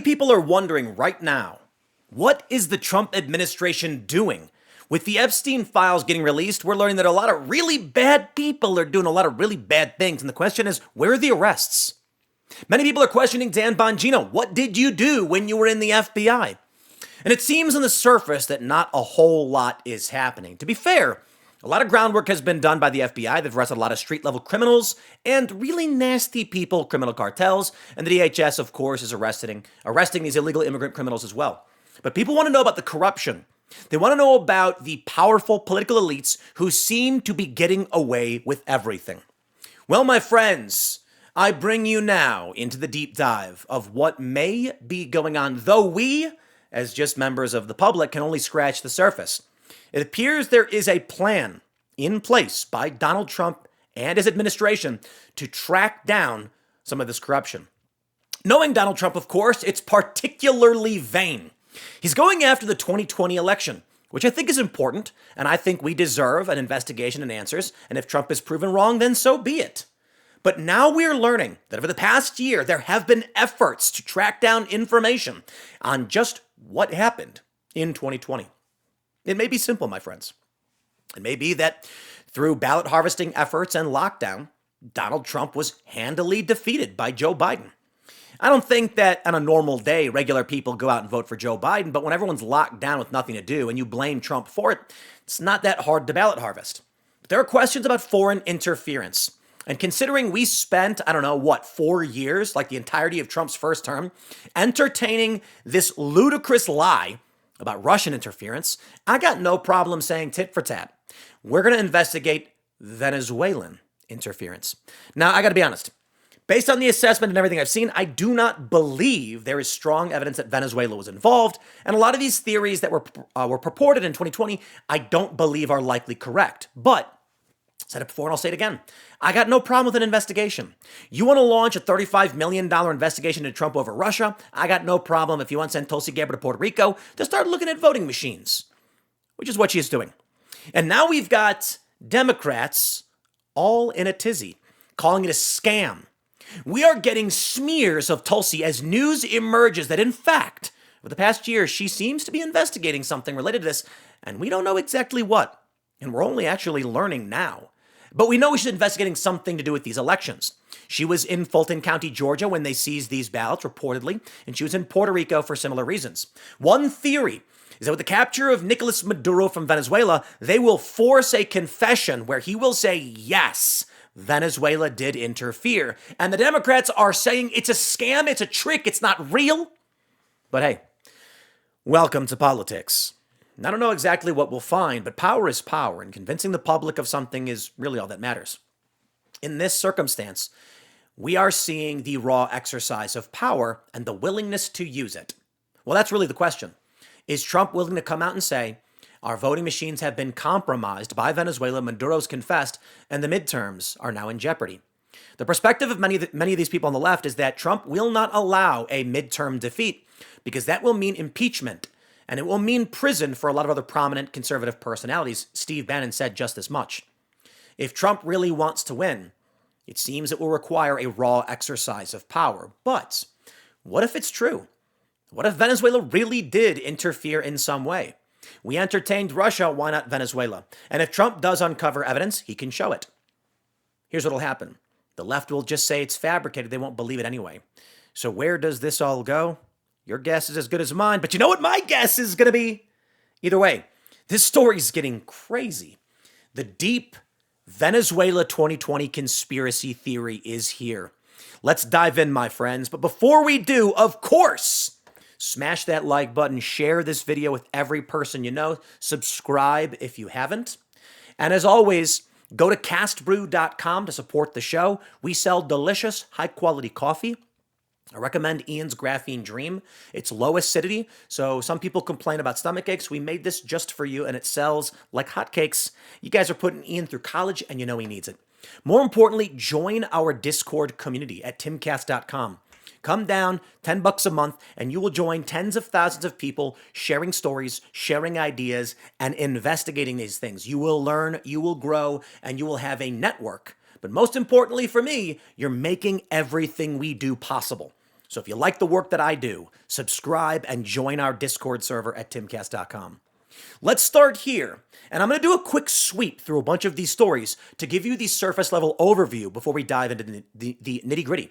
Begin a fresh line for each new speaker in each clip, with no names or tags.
People are wondering right now, what is the Trump administration doing? With the Epstein files getting released, we're learning that a lot of really bad people are doing a lot of really bad things. And the question is, where are the arrests? Many people are questioning Dan Bongino. What did you do when you were in the FBI? And it seems on the surface that not a whole lot is happening. To be fair, a lot of groundwork has been done by the FBI. They've arrested a lot of street-level criminals and really nasty people, criminal cartels. And the DHS, of course, is arresting these illegal immigrant criminals as well. But people want to know about the corruption. They want to know about the powerful political elites who seem to be getting away with everything. Well, my friends, I bring you now into the deep dive of what may be going on, though we, as just members of the public, can only scratch the surface. It appears there is a plan in place by Donald Trump and his administration to track down some of this corruption. Knowing Donald Trump, of course, it's particularly vain. He's going after the 2020 election, which I think is important, and I think we deserve an investigation and answers, and if Trump is proven wrong, then so be it. But now we're learning that over the past year, there have been efforts to track down information on just what happened in 2020. It may be simple, my friends. It may be that through ballot harvesting efforts and lockdown, Donald Trump was handily defeated by Joe Biden. I don't think that on a normal day, regular people go out and vote for Joe Biden, but when everyone's locked down with nothing to do and you blame Trump for it, it's not that hard to ballot harvest. But there are questions about foreign interference. And considering we spent, 4 years, like the entirety of Trump's first term, entertaining this ludicrous lie about Russian interference, I got no problem saying tit for tat. We're going to investigate Venezuelan interference. Now, I got to be honest. Based on the assessment and everything I've seen, I do not believe there is strong evidence that Venezuela was involved. And a lot of these theories that were purported in 2020, I don't believe are likely correct. But I said it before and I'll say it again. I got no problem with an investigation. You want to launch a $35 million investigation into Trump over Russia? I got no problem if you want to send Tulsi Gabbard to Puerto Rico to start looking at voting machines, which is what she's doing. And now we've got Democrats all in a tizzy, calling it a scam. We are getting smears of Tulsi as news emerges that, in fact, over the past year, she seems to be investigating something related to this, and we don't know exactly what. And we're only actually learning now. But we know she's investigating something to do with these elections. She was in Fulton County, Georgia, when they seized these ballots, reportedly, and she was in Puerto Rico for similar reasons. One theory is that with the capture of Nicolas Maduro from Venezuela, they will force a confession where he will say, yes, Venezuela did interfere. And the Democrats are saying it's a scam, it's a trick, it's not real. But hey, welcome to politics. I don't know exactly what we'll find, but power is power, and convincing the public of something is really all that matters. In this circumstance, we are seeing the raw exercise of power and the willingness to use it. Well, that's really the question. Is Trump willing to come out and say, our voting machines have been compromised by Venezuela, Maduro's confessed, and the midterms are now in jeopardy? The perspective of many of these people on the left is that Trump will not allow a midterm defeat because that will mean impeachment, and it will mean prison for a lot of other prominent conservative personalities. Steve Bannon said just as much. If Trump really wants to win, it seems it will require a raw exercise of power. But what if it's true? What if Venezuela really did interfere in some way? We entertained Russia, why not Venezuela? And if Trump does uncover evidence, he can show it. Here's what'll happen. The left will just say it's fabricated. They won't believe it anyway. So where does this all go? Your guess is as good as mine, but you know what my guess is going to be? Either way, this story's getting crazy. The deep Venezuela 2020 conspiracy theory is here. Let's dive in, my friends. But before we do, of course, smash that like button, share this video with every person you know, subscribe if you haven't. And as always, go to castbrew.com to support the show. We sell delicious, high-quality coffee. I recommend Ian's Graphene Dream. It's low acidity, so some people complain about stomach aches. We made this just for you, and it sells like hotcakes. You guys are putting Ian through college, and you know he needs it. More importantly, join our Discord community at timcast.com. Come down, $10 a month, and you will join tens of thousands of people sharing stories, sharing ideas, and investigating these things. You will learn, you will grow, and you will have a network. But most importantly for me, you're making everything we do possible. So if you like the work that I do, subscribe and join our Discord server at timcast.com. Let's start here, and I'm going to do a quick sweep through a bunch of these stories to give you the surface level overview before we dive into the nitty gritty.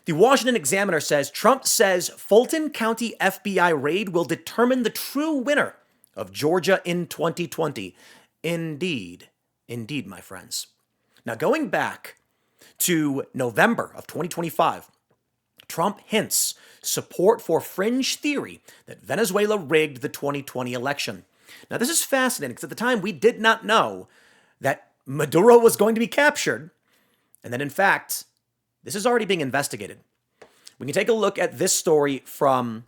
The Washington Examiner says Trump says Fulton County FBI raid will determine the true winner of Georgia in 2020. Indeed, my friends. Now, going back to November of 2025, Trump hints support for fringe theory that Venezuela rigged the 2020 election. Now, this is fascinating because at the time we did not know that Maduro was going to be captured, and that in fact, this is already being investigated. We can take a look at this story from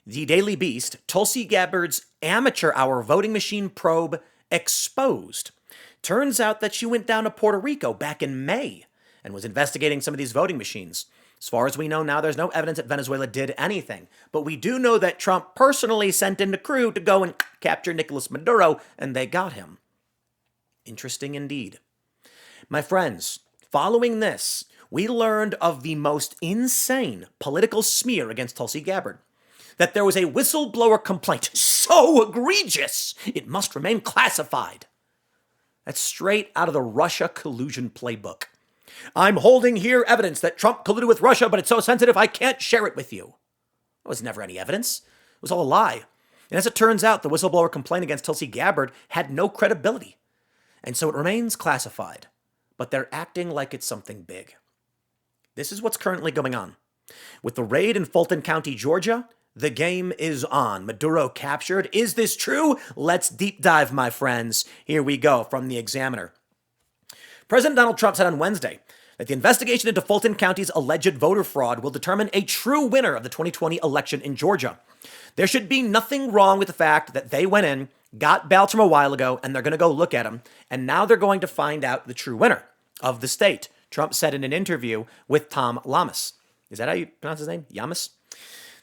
the Daily Beast. Tulsi Gabbard's amateur hour voting machine probe exposed. Turns out that she went down to Puerto Rico back in May and was investigating some of these voting machines. As far as we know now, there's no evidence that Venezuela did anything. But we do know that Trump personally sent in a crew to go and capture Nicolas Maduro, and they got him. Interesting indeed. My friends, following this, we learned of the most insane political smear against Tulsi Gabbard. That there was a whistleblower complaint so egregious, it must remain classified. That's straight out of the Russia collusion playbook. I'm holding here evidence that Trump colluded with Russia, but it's so sensitive I can't share it with you. There was never any evidence. It was all a lie. And as it turns out, the whistleblower complaint against Tulsi Gabbard had no credibility. And so it remains classified. But they're acting like it's something big. This is what's currently going on. With the raid in Fulton County, Georgia, the game is on. Maduro captured. Is this true? Let's deep dive, my friends. Here we go from the Examiner. President Donald Trump said on Wednesday that the investigation into Fulton County's alleged voter fraud will determine a true winner of the 2020 election in Georgia. There should be nothing wrong with the fact that they went in, got ballots from a while ago, and they're going to go look at them, and now they're going to find out the true winner of the state, Trump said in an interview with Tom Lamas. Is that how you pronounce his name? Yamas?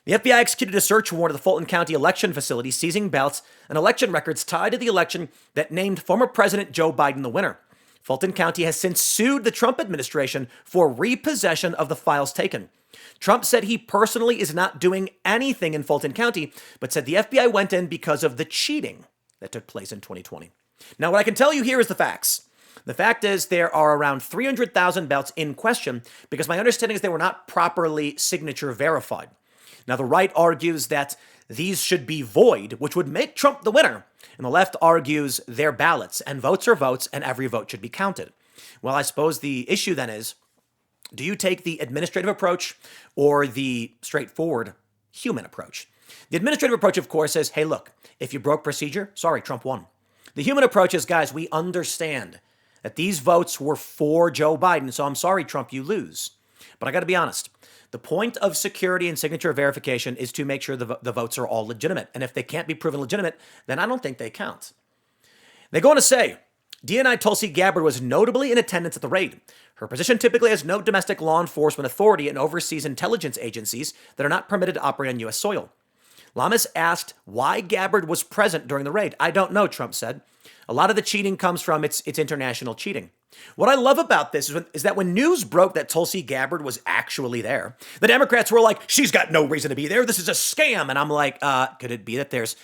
The FBI executed a search warrant at the Fulton County election facility, seizing ballots and election records tied to the election that named former President Joe Biden the winner. Fulton County has since sued the Trump administration for repossession of the files taken. Trump said he personally is not doing anything in Fulton County, but said the FBI went in because of the cheating that took place in 2020. Now, what I can tell you here is the facts. The fact is there are around 300,000 ballots in question because my understanding is they were not properly signature verified. Now, the right argues that these should be void, which would make Trump the winner. And the left argues they're ballots, and votes are votes, and every vote should be counted. Well, I suppose the issue then is, do you take the administrative approach or the straightforward human approach? The administrative approach, of course, is, hey, look, if you broke procedure, sorry, Trump won. The human approach is, guys, we understand that these votes were for Joe Biden, so I'm sorry, Trump, you lose. But I got to be honest. The point of security and signature verification is to make sure the votes are all legitimate. And if they can't be proven legitimate, then I don't think they count. They go on to say, DNI Tulsi Gabbard was notably in attendance at the raid. Her position typically has no domestic law enforcement authority and oversees intelligence agencies that are not permitted to operate on U.S. soil. Lamas asked why Gabbard was present during the raid. I don't know, Trump said. A lot of the cheating comes from its international cheating. What I love about this is that when news broke that Tulsi Gabbard was actually there, the Democrats were like, she's got no reason to be there. This is a scam. And I'm like, could it be that there's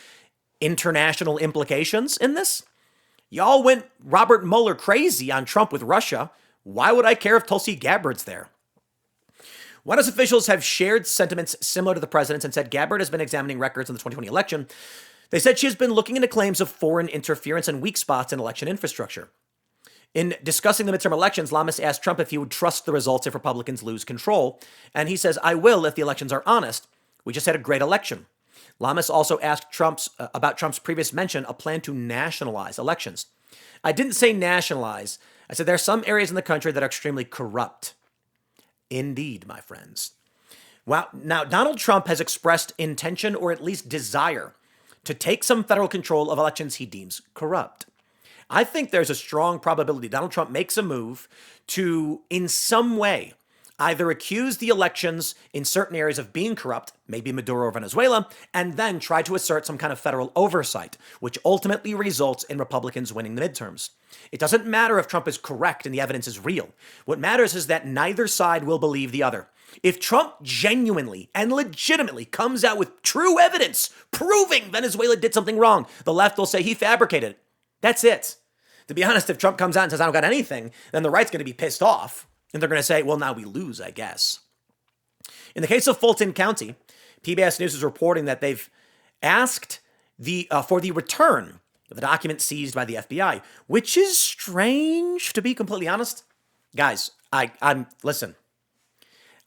international implications in this? Y'all went Robert Mueller crazy on Trump with Russia. Why would I care if Tulsi Gabbard's there? White House officials have shared sentiments similar to the president's and said Gabbard has been examining records in the 2020 election. They said she has been looking into claims of foreign interference and weak spots in election infrastructure. In discussing the midterm elections, Lamas asked Trump if he would trust the results if Republicans lose control. And he says, I will if the elections are honest. We just had a great election. Lamas also asked about Trump's previous mention, a plan to nationalize elections. I didn't say nationalize. I said there are some areas in the country that are extremely corrupt. Indeed, my friends. Well, now Donald Trump has expressed intention or at least desire to take some federal control of elections he deems corrupt. I think there's a strong probability Donald Trump makes a move to, in some way, either accuse the elections in certain areas of being corrupt, maybe Maduro or Venezuela, and then try to assert some kind of federal oversight, which ultimately results in Republicans winning the midterms. It doesn't matter if Trump is correct and the evidence is real. What matters is that neither side will believe the other. If Trump genuinely and legitimately comes out with true evidence proving Venezuela did something wrong, the left will say he fabricated it. That's it. To be honest, if Trump comes out and says, I don't got anything, then the right's going to be pissed off. And they're going to say, well, now we lose, I guess. In the case of Fulton County, PBS News is reporting that they've asked for the return of the document seized by the FBI, which is strange, to be completely honest. Guys, listen.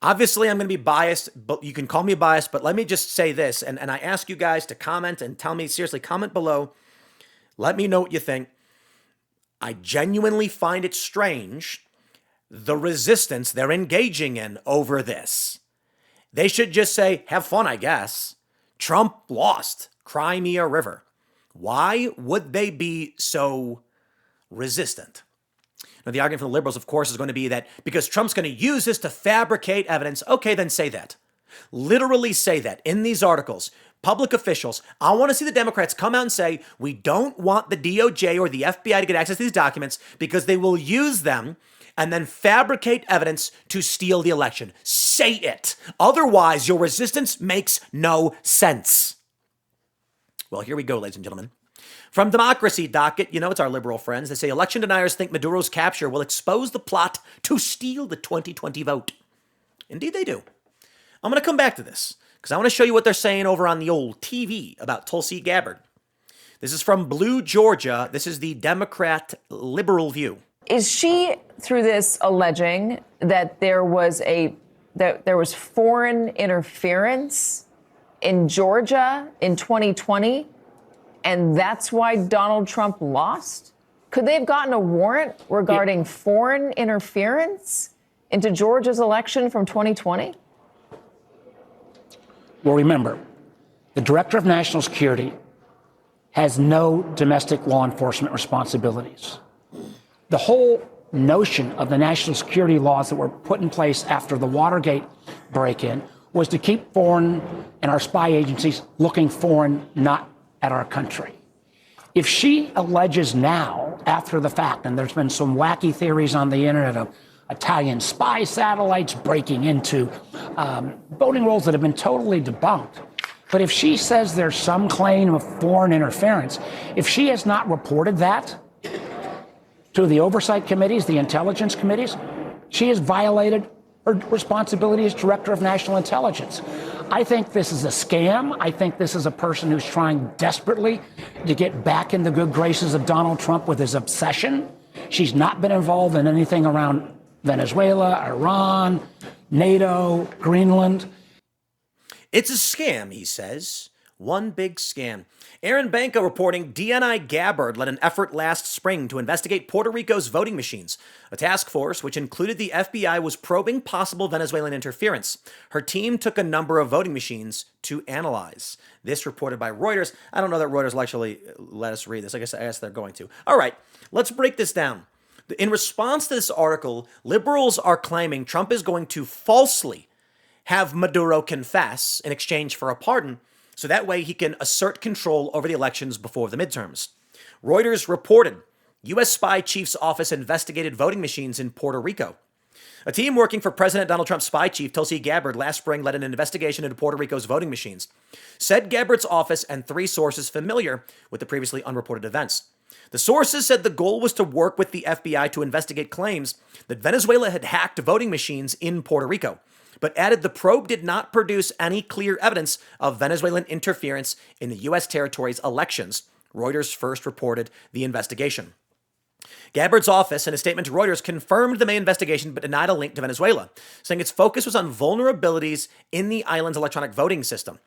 Obviously, I'm going to be biased, but you can call me biased, but let me just say this, and I ask you guys to comment and tell me, seriously, comment below. Let me know what you think. I genuinely find it strange, the resistance they're engaging in over this. They should just say, have fun, I guess. Trump lost. Cry me a river. Why would they be so resistant? Now, the argument from the liberals, of course, is going to be that because Trump's going to use this to fabricate evidence, okay, then say that. Literally say that in these articles. Public officials, I want to see the Democrats come out and say, we don't want the DOJ or the FBI to get access to these documents because they will use them and then fabricate evidence to steal the election. Say it. Otherwise, your resistance makes no sense. Well, here we go, ladies and gentlemen. From Democracy Docket, it's our liberal friends. They say election deniers think Maduro's capture will expose the plot to steal the 2020 vote. Indeed, they do. I'm going to come back to this because I want to show you what they're saying over on the old TV about Tulsi Gabbard. This is from Blue, Georgia. This is the Democrat liberal view.
Is she, through this, alleging that there was foreign interference in Georgia in 2020? And that's why Donald Trump lost? Could they have gotten a warrant regarding foreign interference into Georgia's election from 2020?
Well, remember, the Director of National Security has no domestic law enforcement responsibilities. The whole notion of the national security laws that were put in place after the Watergate break-in was to keep foreign and our spy agencies looking foreign, not at our country. If she alleges now, after the fact, and there's been some wacky theories on the internet of Italian spy satellites breaking into voting rolls that have been totally debunked. But if she says there's some claim of foreign interference, if she has not reported that to the oversight committees, the intelligence committees, she has violated her responsibility as Director of National Intelligence. I think this is a scam. I think this is a person who's trying desperately to get back in the good graces of Donald Trump with his obsession. She's not been involved in anything around Venezuela, Iran, NATO, Greenland.
It's a scam, he says. One big scam. Aaron Banco reporting DNI Gabbard led an effort last spring to investigate Puerto Rico's voting machines. A task force, which included the FBI, was probing possible Venezuelan interference. Her team took a number of voting machines to analyze. This reported by Reuters. I don't know that Reuters will actually let us read this. I guess they're going to. All right, let's break this down. In response to this article, liberals are claiming Trump is going to falsely have Maduro confess in exchange for a pardon, so that way he can assert control over the elections before the midterms. Reuters reported U.S. Spy Chief's office investigated voting machines in Puerto Rico. A team working for President Donald Trump's spy chief, Tulsi Gabbard, last spring led an investigation into Puerto Rico's voting machines, said Gabbard's office and 3 sources familiar with the previously unreported events. The sources said the goal was to work with the FBI to investigate claims that Venezuela had hacked voting machines in Puerto Rico, but added the probe did not produce any clear evidence of Venezuelan interference in the U.S. territory's elections. Reuters first reported the investigation. Gabbard's office, in a statement to Reuters, confirmed the May investigation but denied a link to Venezuela, saying its focus was on vulnerabilities in the island's electronic voting system.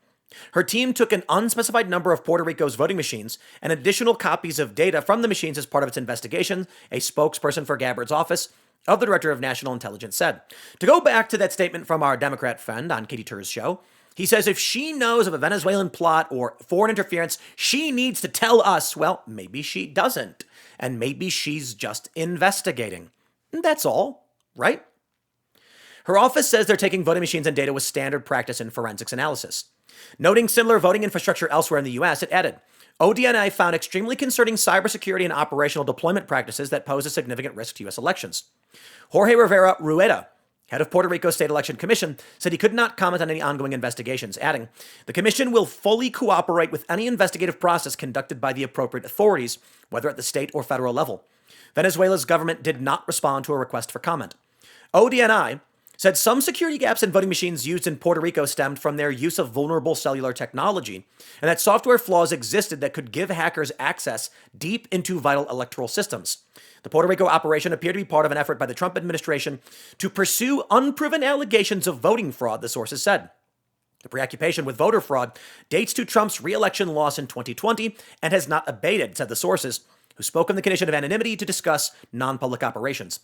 Her team took an unspecified number of Puerto Rico's voting machines and additional copies of data from the machines as part of its investigation, a spokesperson for Gabbard's office of the Director of National Intelligence said. To go back to that statement from our Democrat friend on Katie Tur's show, he says if she knows of a Venezuelan plot or foreign interference, she needs to tell us. Well, maybe she doesn't, and maybe she's just investigating. That's all, right? Her office says they're taking voting machines and data with standard practice in forensics analysis. Noting similar voting infrastructure elsewhere in the U.S., it added, ODNI found extremely concerning cybersecurity and operational deployment practices that pose a significant risk to U.S. elections. Jorge Rivera Rueda, head of Puerto Rico State Election Commission, said he could not comment on any ongoing investigations, adding, the commission will fully cooperate with any investigative process conducted by the appropriate authorities, whether at the state or federal level. Venezuela's government did not respond to a request for comment. ODNI said some security gaps in voting machines used in Puerto Rico stemmed from their use of vulnerable cellular technology, and that software flaws existed that could give hackers access deep into vital electoral systems. The Puerto Rico operation appeared to be part of an effort by the Trump administration to pursue unproven allegations of voting fraud, the sources said. The preoccupation with voter fraud dates to Trump's re-election loss in 2020 and has not abated, said the sources, who spoke on the condition of anonymity to discuss non-public operations.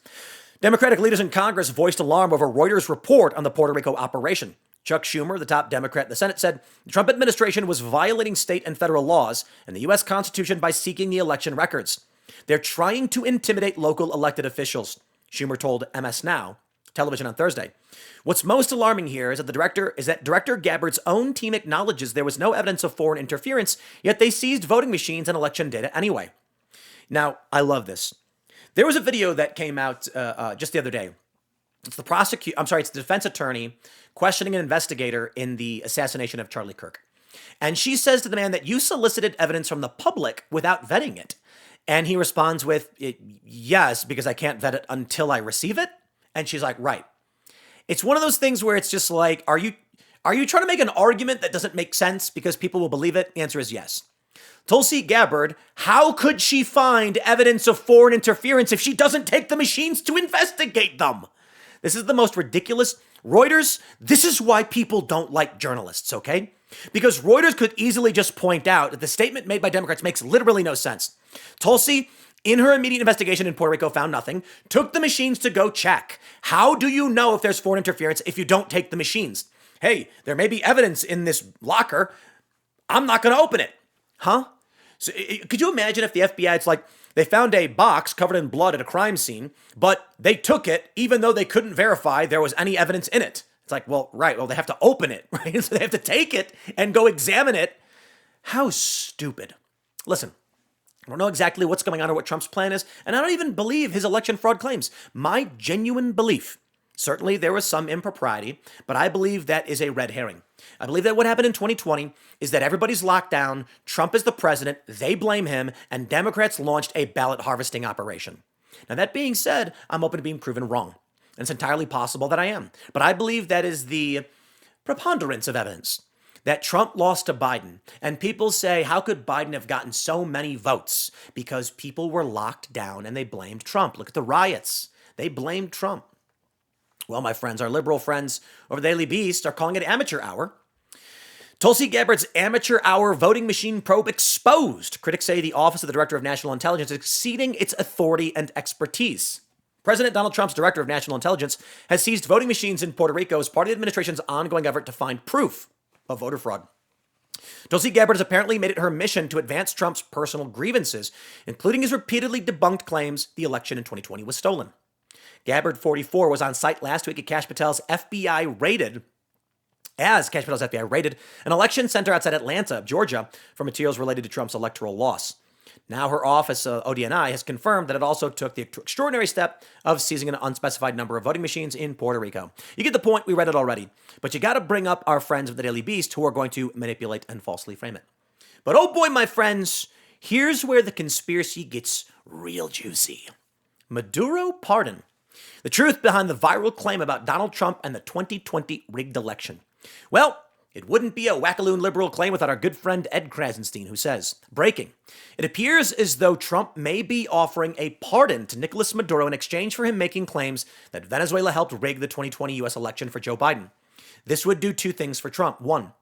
Democratic leaders in Congress voiced alarm over Reuters' report on the Puerto Rico operation. Chuck Schumer, the top Democrat in the Senate, said the Trump administration was violating state and federal laws and the U.S. Constitution by seeking the election records. They're trying to intimidate local elected officials, Schumer told MS Now television on Thursday. What's most alarming here is that Director Gabbard's own team acknowledges there was no evidence of foreign interference, yet they seized voting machines and election data anyway. Now, I love this. There was a video that came out just the other day. It's the defense attorney questioning an investigator in the assassination of Charlie Kirk. And she says to the man that you solicited evidence from the public without vetting it. And he responds with, yes, because I can't vet it until I receive it. And she's like, right. It's one of those things where it's just like, are you trying to make an argument that doesn't make sense because people will believe it? The answer is yes. Tulsi Gabbard, how could she find evidence of foreign interference if she doesn't take the machines to investigate them? This is the most ridiculous. Reuters, this is why people don't like journalists, okay? Because Reuters could easily just point out that the statement made by Democrats makes literally no sense. Tulsi, in her immediate investigation in Puerto Rico, found nothing, took the machines to go check. How do you know if there's foreign interference if you don't take the machines? Hey, there may be evidence in this locker. I'm not going to open it. Huh? So, could you imagine if the FBI, it's like they found a box covered in blood at a crime scene, but they took it even though they couldn't verify there was any evidence in it. It's like, well, right. Well, they have to open it, right? So they have to take it and go examine it. How stupid. Listen, I don't know exactly what's going on or what Trump's plan is, and I don't even believe his election fraud claims. My genuine belief, certainly there was some impropriety, but I believe that is a red herring. I believe that what happened in 2020 is that everybody's locked down, Trump is the president, they blame him, and Democrats launched a ballot harvesting operation. Now, that being said, I'm open to being proven wrong. And it's entirely possible that I am. But I believe that is the preponderance of evidence that Trump lost to Biden. And people say, how could Biden have gotten so many votes? Because people were locked down and they blamed Trump. Look at the riots. They blamed Trump. Well, my friends, our liberal friends over the Daily Beast are calling it amateur hour. Tulsi Gabbard's amateur hour voting machine probe exposed. Critics say the Office of the Director of National Intelligence is exceeding its authority and expertise. President Donald Trump's Director of National Intelligence has seized voting machines in Puerto Rico as part of the administration's ongoing effort to find proof of voter fraud. Tulsi Gabbard has apparently made it her mission to advance Trump's personal grievances, including his repeatedly debunked claims the election in 2020 was stolen. Gabbard, 44, was on site last week at Cash Patel's FBI raided an election center outside Atlanta, Georgia, for materials related to Trump's electoral loss. Now her office, ODNI, has confirmed that it also took the extraordinary step of seizing an unspecified number of voting machines in Puerto Rico. You get the point, we read it already. But you got to bring up our friends of the Daily Beast who are going to manipulate and falsely frame it. But oh boy, my friends, here's where the conspiracy gets real juicy. Maduro pardon. The truth behind the viral claim about Donald Trump and the 2020 rigged election. Well, it wouldn't be a wackaloon liberal claim without our good friend Ed Krasenstein, who says, breaking, it appears as though Trump may be offering a pardon to Nicolas Maduro in exchange for him making claims that Venezuela helped rig the 2020 U.S. election for Joe Biden. This would do two things for Trump. One,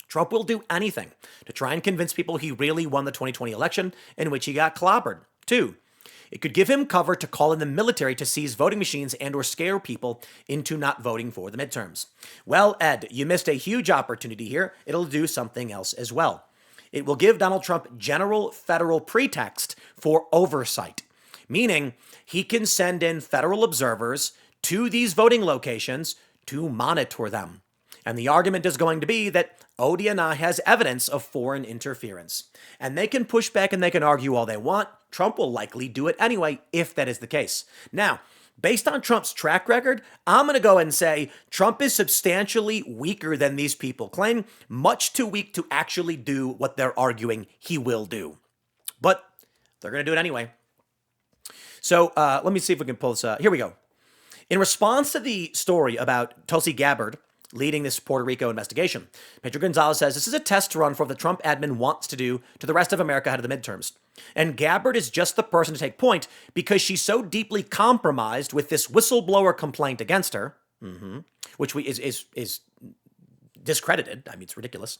Trump will do anything to try and convince people he really won the 2020 election in which he got clobbered. Two, it could give him cover to call in the military to seize voting machines and or scare people into not voting for the midterms. Well, Ed, you missed a huge opportunity here. It'll do something else as well. It will give Donald Trump general federal pretext for oversight, meaning he can send in federal observers to these voting locations to monitor them. And the argument is going to be that ODNI has evidence of foreign interference. And they can push back and they can argue all they want. Trump will likely do it anyway, if that is the case. Now, based on Trump's track record, I'm going to go and say Trump is substantially weaker than these people claim, much too weak to actually do what they're arguing he will do. But they're going to do it anyway. So let me see if we can pull this up. Here we go. In response to the story about Tulsi Gabbard leading this Puerto Rico investigation, Pedro Gonzalez says this is a test run for what the Trump admin wants to do to the rest of America ahead of the midterms. And Gabbard is just the person to take point because she's so deeply compromised with this whistleblower complaint against her, which is discredited. I mean, it's ridiculous.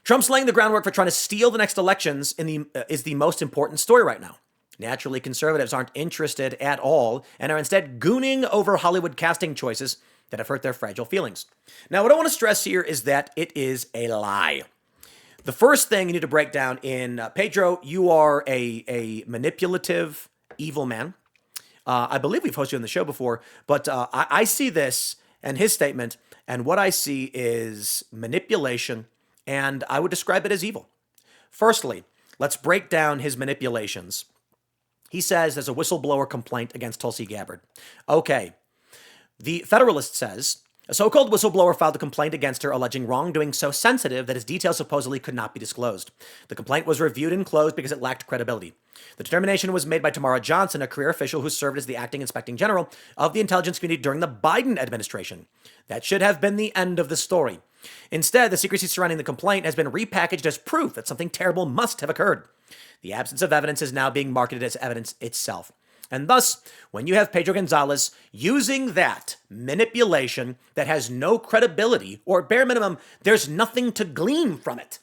Trump's laying the groundwork for trying to steal the next elections is the most important story right now. Naturally, conservatives aren't interested at all and are instead gooning over Hollywood casting choices that have hurt their fragile feelings. Now, what I want to stress here is that it is a lie. The first thing you need to break down in Pedro, you are a manipulative, evil man. I believe we've hosted you on the show before, but I see this and his statement, and what I see is manipulation, and I would describe it as evil. Firstly, let's break down his manipulations. He says there's a whistleblower complaint against Tulsi Gabbard. Okay. The Federalist says a so-called whistleblower filed a complaint against her alleging wrongdoing so sensitive that his details supposedly could not be disclosed. The complaint was reviewed and closed because it lacked credibility. The determination was made by Tamara Johnson, a career official who served as the acting inspecting general of the intelligence community during the Biden administration. That should have been the end of the story. Instead, the secrecy surrounding the complaint has been repackaged as proof that something terrible must have occurred. The absence of evidence is now being marketed as evidence itself. And thus, when you have Pedro Gonzalez using that manipulation that has no credibility, or bare minimum, there's nothing to glean from it.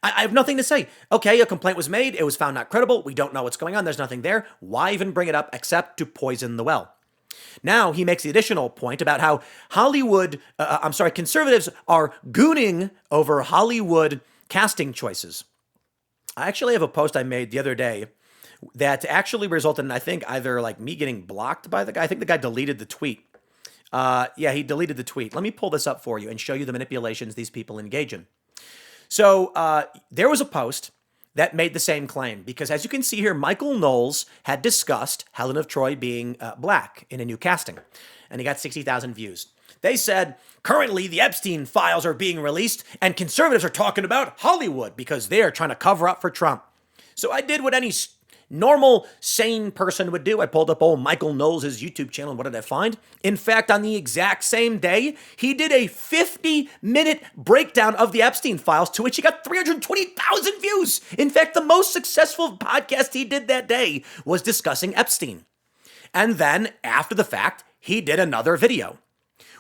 I have nothing to say. Okay, a complaint was made. It was found not credible. We don't know what's going on. There's nothing there. Why even bring it up except to poison the well? Now he makes the additional point about how conservatives are gooning over Hollywood casting choices. I actually have a post I made the other day that actually resulted in, I think, either like me getting blocked by the guy. I think the guy deleted the tweet. He deleted the tweet. Let me pull this up for you and show you the manipulations these people engage in. So there was a post that made the same claim because, as you can see here, Michael Knowles had discussed Helen of Troy being black in a new casting, and he got 60,000 views. They said, currently the Epstein files are being released and conservatives are talking about Hollywood because they are trying to cover up for Trump. So I did what any normal, sane person would do. I pulled up old Michael Knowles' YouTube channel, and what did I find? In fact, on the exact same day, he did a 50-minute breakdown of the Epstein files, to which he got 320,000 views. In fact, the most successful podcast he did that day was discussing Epstein. And then, after the fact, he did another video.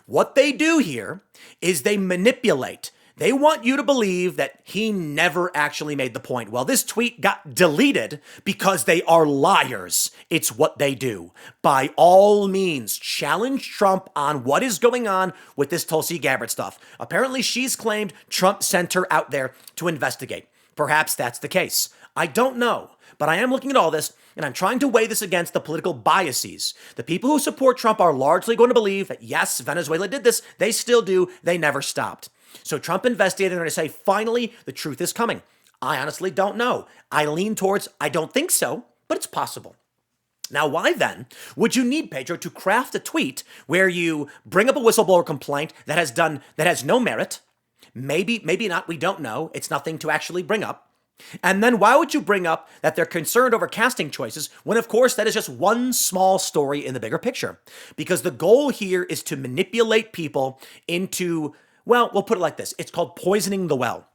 What they do here is they manipulate. They want you to believe that he never actually made the point. Well, this tweet got deleted because they are liars. It's what they do. By all means, challenge Trump on what is going on with this Tulsi Gabbard stuff. Apparently, she's claimed Trump sent her out there to investigate. Perhaps that's the case. I don't know. But I am looking at all this, and I'm trying to weigh this against the political biases. The people who support Trump are largely going to believe that, yes, Venezuela did this. They still do. They never stopped. So Trump investigated, and they're going to say, finally, the truth is coming. I honestly don't know. I lean towards, I don't think so, but it's possible. Now, why then would you need Pedro to craft a tweet where you bring up a whistleblower complaint that has no merit? Maybe not. We don't know. It's nothing to actually bring up. And then why would you bring up that they're concerned over casting choices when, of course, that is just one small story in the bigger picture? Because the goal here is to manipulate people into, well, we'll put it like this. It's called poisoning the well.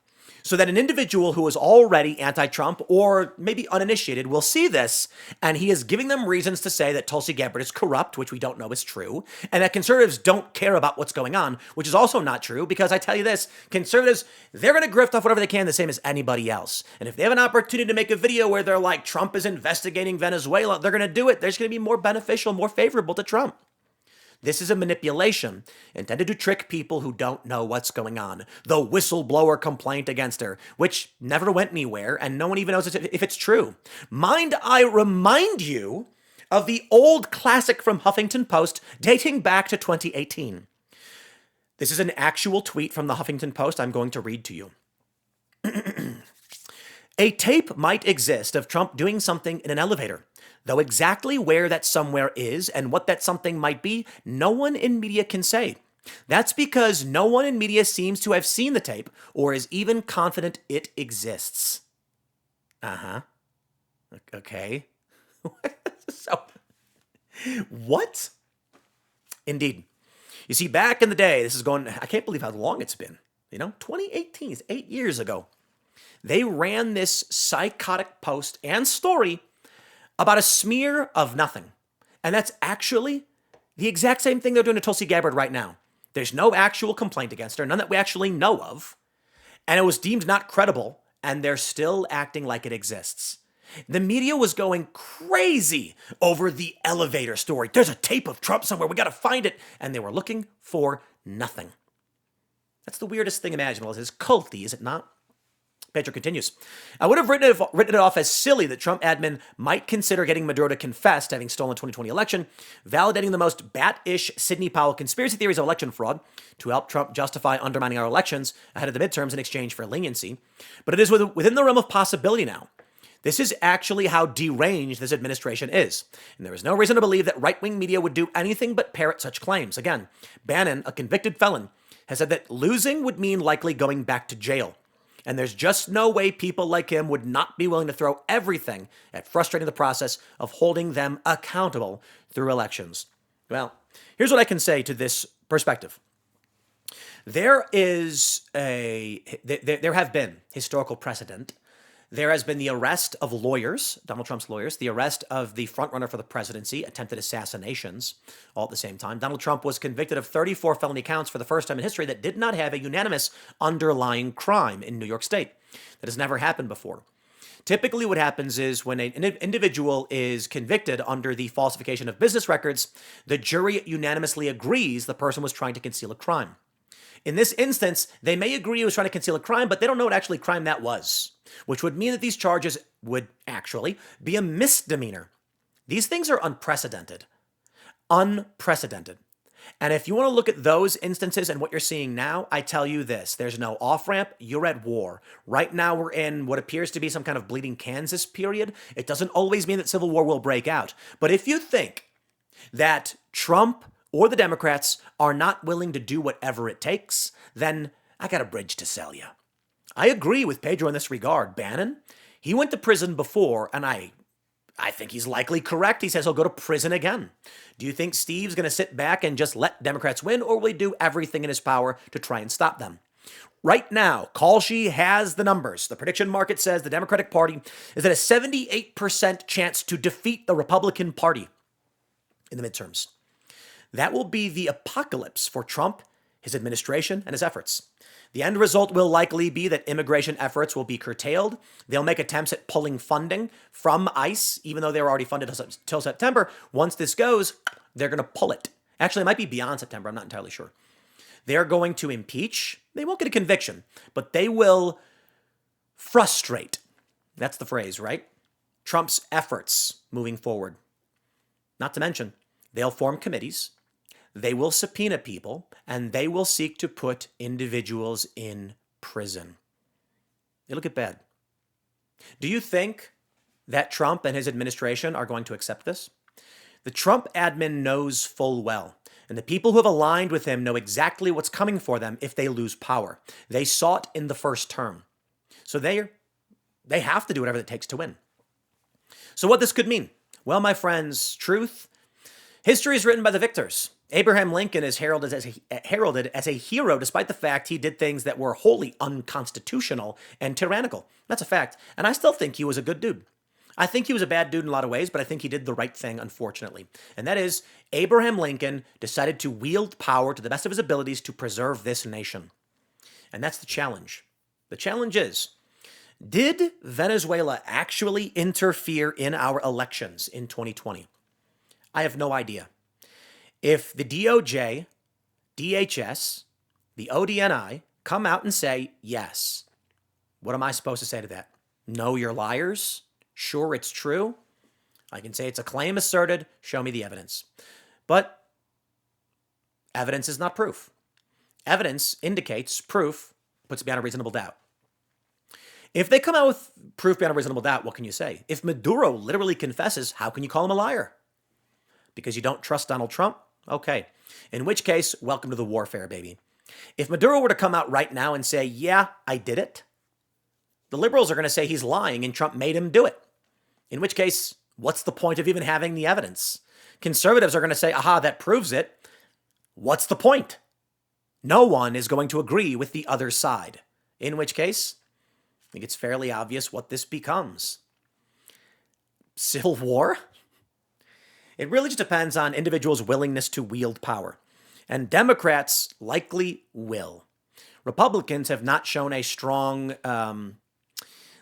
So that an individual who is already anti-Trump or maybe uninitiated will see this, and he is giving them reasons to say that Tulsi Gabbard is corrupt, which we don't know is true, and that conservatives don't care about what's going on, which is also not true, because I tell you this, conservatives, they're going to grift off whatever they can the same as anybody else. And if they have an opportunity to make a video where they're like, Trump is investigating Venezuela, they're going to do it. There's going to be more beneficial, more favorable to Trump. This is a manipulation intended to trick people who don't know what's going on. The whistleblower complaint against her, which never went anywhere, and no one even knows if it's true. Mind I remind you of the old classic from Huffington Post dating back to 2018. This is an actual tweet from the Huffington Post I'm going to read to you. A tape might exist of Trump doing something in an elevator, though exactly where that somewhere is and what that something might be, no one in media can say. That's because no one in media seems to have seen the tape or is even confident it exists. Uh-huh. Okay. So, what? Indeed. You see, back in the day, I can't believe how long it's been. 2018 is 8 years ago. They ran this psychotic post and story about a smear of nothing. And that's actually the exact same thing they're doing to Tulsi Gabbard right now. There's no actual complaint against her, none that we actually know of. And it was deemed not credible, and they're still acting like it exists. The media was going crazy over the elevator story. There's a tape of Trump somewhere. We got to find it. And they were looking for nothing. That's the weirdest thing imaginable. It's culty, is it not? Pedro continues. I would have written it off as silly that Trump admin might consider getting Maduro to confess to having stolen the 2020 election, validating the most bat-ish Sidney Powell conspiracy theories of election fraud to help Trump justify undermining our elections ahead of the midterms in exchange for leniency. But it is within the realm of possibility now. This is actually how deranged this administration is. And there is no reason to believe that right-wing media would do anything but parrot such claims. Again, Bannon, a convicted felon, has said that losing would mean likely going back to jail. And there's just no way people like him would not be willing to throw everything at frustrating the process of holding them accountable through elections. Well, here's what I can say to this perspective. There have been historical precedent. There has been the arrest of lawyers, Donald Trump's lawyers, the arrest of the frontrunner for the presidency, attempted assassinations, all at the same time. Donald Trump was convicted of 34 felony counts for the first time in history that did not have a unanimous underlying crime in New York State. That has never happened before. Typically what happens is when an individual is convicted under the falsification of business records, the jury unanimously agrees the person was trying to conceal a crime. In this instance, they may agree he was trying to conceal a crime, but they don't know what actually crime that was, which would mean that these charges would actually be a misdemeanor. These things are unprecedented. Unprecedented. And if you want to look at those instances and what you're seeing now, I tell you this, there's no off-ramp, you're at war. Right now we're in what appears to be some kind of bleeding Kansas period. It doesn't always mean that civil war will break out. But if you think that Trump or the Democrats are not willing to do whatever it takes, then I got a bridge to sell you. I agree with Pedro in this regard. Bannon, he went to prison before, and I think he's likely correct. He says he'll go to prison again. Do you think Steve's going to sit back and just let Democrats win, or will he do everything in his power to try and stop them? Right now, Kalshi has the numbers. The prediction market says the Democratic Party is at a 78% chance to defeat the Republican Party in the midterms. That will be the apocalypse for Trump, his administration, and his efforts. The end result will likely be that immigration efforts will be curtailed. They'll make attempts at pulling funding from ICE, even though they were already funded until September. Once this goes, they're going to pull it. Actually, it might be beyond September. I'm not entirely sure. They're going to impeach. They won't get a conviction, but they will frustrate. That's the phrase, right? Trump's efforts moving forward. Not to mention, they'll form committees. They will subpoena people, and they will seek to put individuals in prison. It'll get bad. Do you think that Trump and his administration are going to accept this? The Trump admin knows full well, and the people who have aligned with him know exactly what's coming for them if they lose power. They saw it in the first term. So they have to do whatever it takes to win. So what this could mean? Well, my friends, truth, history is written by the victors. Abraham Lincoln is heralded as a hero despite the fact he did things that were wholly unconstitutional and tyrannical. That's a fact. And I still think he was a good dude. I think he was a bad dude in a lot of ways, but I think he did the right thing, unfortunately. And that is, Abraham Lincoln decided to wield power to the best of his abilities to preserve this nation. And that's the challenge. The challenge is, did Venezuela actually interfere in our elections in 2020? I have no idea. If the DOJ, DHS, the ODNI come out and say, yes, what am I supposed to say to that? No, you're liars? Sure, it's true? I can say it's a claim asserted, show me the evidence. But evidence is not proof. Evidence indicates proof, puts beyond a reasonable doubt. If they come out with proof beyond a reasonable doubt, what can you say? If Maduro literally confesses, how can you call him a liar? Because you don't trust Donald Trump? Okay. In which case, welcome to the warfare, baby. If Maduro were to come out right now and say, yeah, I did it, the liberals are going to say he's lying and Trump made him do it. In which case, what's the point of even having the evidence? Conservatives are going to say, aha, that proves it. What's the point? No one is going to agree with the other side. In which case, I think it's fairly obvious what this becomes. Civil war? It really just depends on individuals' willingness to wield power. And Democrats likely will. Republicans have not shown a strong,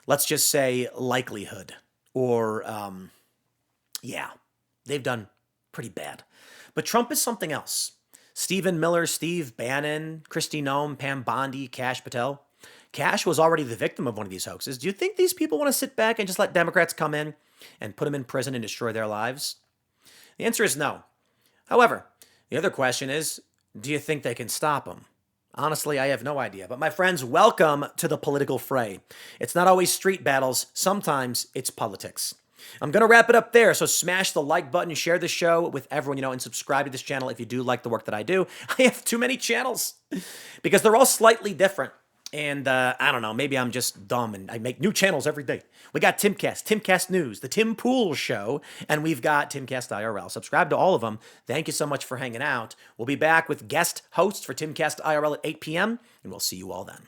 let's just say, likelihood. Or, they've done pretty bad. But Trump is something else. Stephen Miller, Steve Bannon, Kristi Noem, Pam Bondi, Kash Patel. Kash was already the victim of one of these hoaxes. Do you think these people want to sit back and just let Democrats come in and put them in prison and destroy their lives? The answer is no. However, the other question is, do you think they can stop them? Honestly, I have no idea. But my friends, welcome to the political fray. It's not always street battles. Sometimes it's politics. I'm going to wrap it up there. So smash the like button, share the show with everyone you know, and subscribe to this channel if you do like the work that I do. I have too many channels because they're all slightly different. And I don't know, maybe I'm just dumb and I make new channels every day. We got Timcast News, the Tim Pool Show, and we've got Timcast IRL. Subscribe to all of them. Thank you so much for hanging out. We'll be back with guest hosts for Timcast IRL at 8 p.m., and we'll see you all then.